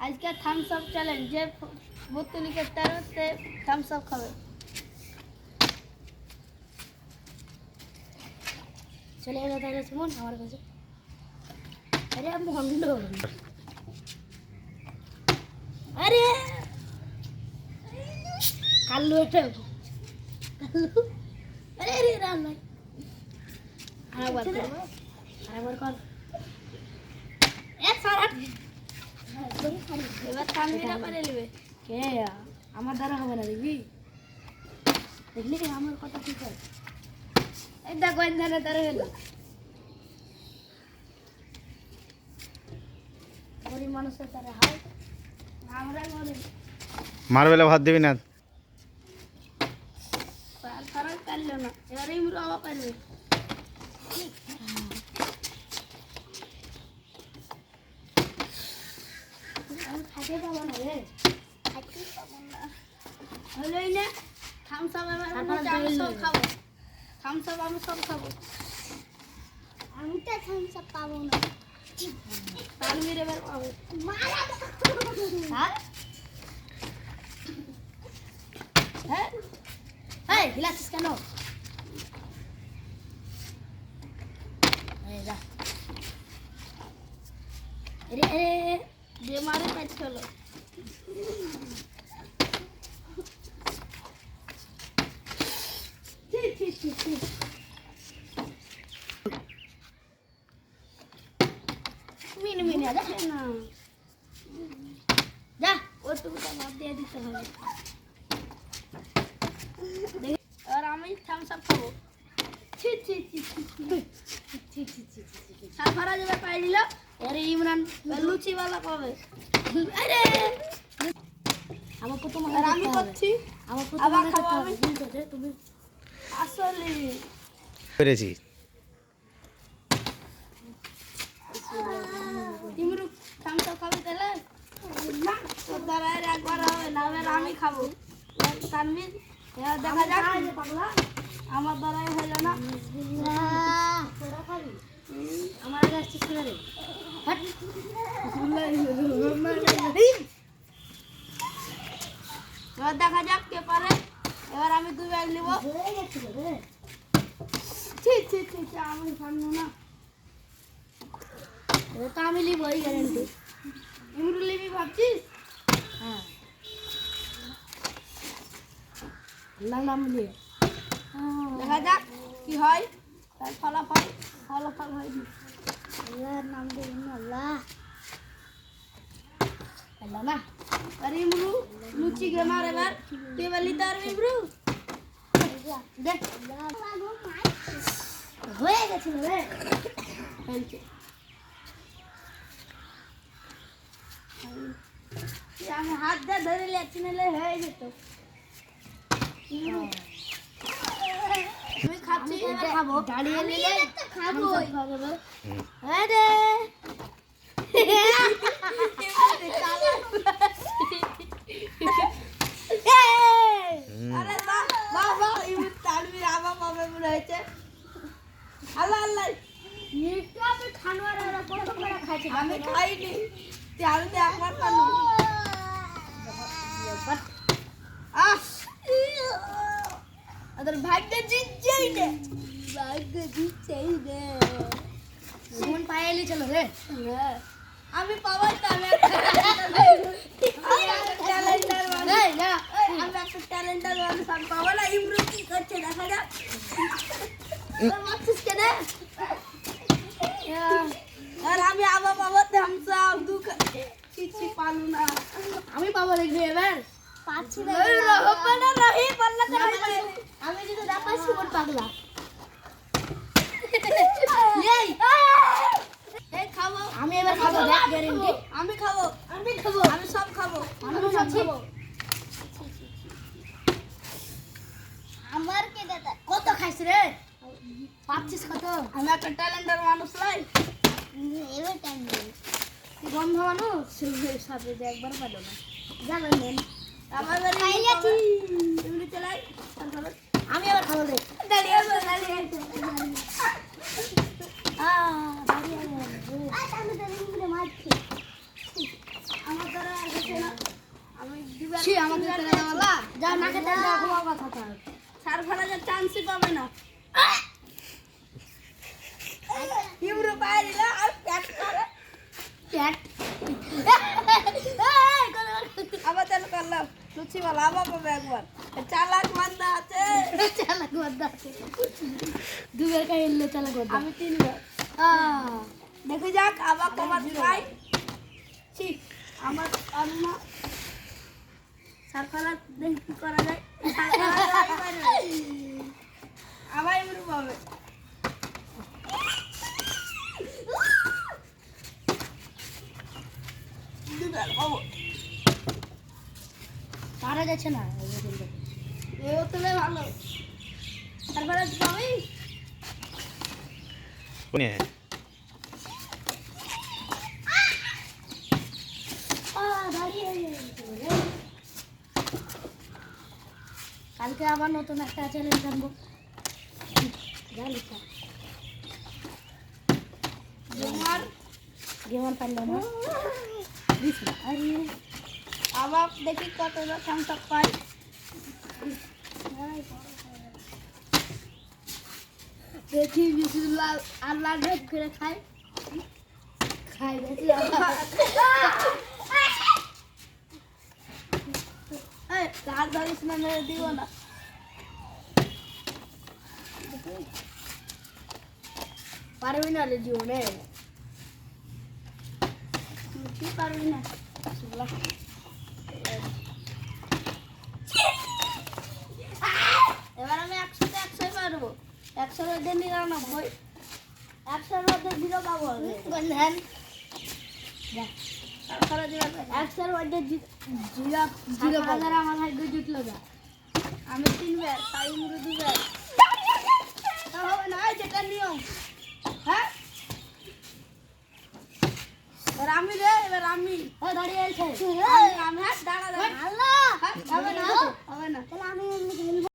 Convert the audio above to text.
আজকে Thums up challenge, যে বোতলিকে তেরোতে থামস আপ খাবে। চলে এলো তাহলে সুমন আমার কাছে। আরে ভন্ড, আরে কাল্লু, এটা কাল্লু। আরে আরে রাম নাই, আরেকবার করবো, আরেকবার কর। এবার থামবিটা পারে নেবে কে? আমার দ্বারা হবে না, দেখবি? দেখলি কি আমার কথা ঠিক হয়? এই দেখ গঞ্জানে তারা হলো গরিব মানুষের তারা হয়, আমরা গরিব। মারবেলা ভাত দিবি না? ফারাক কাটলো না, এবার ইমরু আবার পারবে। আমি খাইতে পাবো না রে, খাইতে পাবো না। হলোই না থামস আপ। এবার আমি সব খাবো, থামস আপ আমি সব খাবো। আমি তো থামস আপ পাবো না, তানভীর এবার পাবো। হ্যাঁ হ্যাঁ গিলাসিস কেন? যা রে রে, যে মারে প্যাচ খেলো। মিনি মিনি দেখে না, যা ওটুকুটা বাদ দিয়ে দিতে হবে। আর আমি থামস আপ খাবো। সাফারা যেটা পাই দিল, এর ইমরান লুচিওয়ালা পাবে। আরে আমার প্রথম, আর আমি করছি, আমার প্রথম আবার খাবো আমি। তুমি আসলে পেরেছি। ইমরু থামস আপ খাবে তাহলে না, তোর দ্বারা এর একবার হবে না, এবার আমি খাবো। তানভীর এবার দেখা যাক, আমার দ্বারাই হলো না। আমার আগে আসছে রে, এবার দেখা যাক কে পারে। এবার আমি 2 ব্যাগ নিব। আমি পারবো না, তো আমি নিব এই গ্যারেন্টি। ইমরু নিবি ভাবছিস? হ্যাঁ নাম নিয়ে দেখা যাক কি হয়, তার ফলাফল হয়নি। আল্লাহর নাম দিয়ে আল্লাহ আল্লাহ না। আর ইমরু লুচি গেমার, এবার তুই বলি তার ইমরু দেখ হয়ে গেছে রে, ফেলছে। আমি হাত দিয়ে ধরে লেছি, নিলে হয়ে যেত। আমি খাচ্ছি, এবার খাবো। দাঁড়িয়ে নিলে খাবো। আরে আরে বাবা ইমরু তানভীর আবার পাবে মনে হয়েছে। আল্লাহ আল্লাহ, আমি খানোয়ার আর বড় করে খাইছি, আমি খাইনি। আমি তো একবার খানো। আদর ভাগ্য জিতছেই না, ভাগ্য জিতছেই না। সুমন পায়েলি চলো রে। হ্যাঁ আমি পাওয়াই তো, আমি একটা ট্যালেন্টার মানুষ। না আমি একটা ট্যালেন্টার মানুষ, আমি পাবো না। ইমরু কি করছে দেখা যাক। মারছিস কেন? আর আমি আবার পাবো থামস আপ। কিছু পালু না, আমি পাবো দেখবি এবার। পাচ্ছি না, হবে না রহি পাল্লা করে। আমি যদি না পাই সুমন পাগলা। এই এই খাবো আমি, এবার খাবো দেখ গ্যারান্টি। আমি খাবো, আমি সব খাবো, আমি সব খাবো। আমার কে দাদা কত খাইছ রে? পাচ্ছিস কত? আমি একটা ট্যালেন্টার মানুষ লাই। এবার টাইম নেই, গন্ধ মানুষ সাথে যে একবার পালো না যাবেন নেন। আমার এমনি চালাই, আমি আবার খাবো দেখ। দাঁড়িয়ে আমার দ্বারা ছি আমাদের তেলে দেওয়ালা যা নাকে তেল দেওয়া ঘুমাও কথা থাক সার ফেলার চান্সই পাবে না ইউরো বাইরে না আর প্যাট করে প্যাট আবার তেল করলাম লুচি वाला আবার পাবে একবার চালাক বান্দা আছে দুবার কাই এলে চালাক বান্দা আমি তিনবার দেখো যাক আবার কবার পাই ছি আমার আম্মা সারফালা দেখি কি করা যায় আবার ইউরো পাবে পারা যাচ্ছে না এও তুলে ভালো তারপরে পাবি কোনে কালকে আবার নতুন একটা চ্যালেঞ্জ আনবো গেমার পারল না আরে আবার দেখি কত সংখ্যক পাই দেখি বিসমিল্লাহ আল্লাহ ভেদ করে খাই খাই দেখি এই তার ধরিস না মেরে দিও না পারবি না রে জীবনে কি পারবি না এবার আমি 100 পারবো 100 মধ্যে 99 100 মধ্যে 0 পাবো বন্ধন 100 মধ্যে 0 হাজার আমার ভাগ্য জুটলো না আমি 3 বার তাই মুরু 2 বার তা হবে না যেটা নিয়ম হ্যাঁ এবার আমি রে এবার আমি দাঁড়িয়ে আছে আমি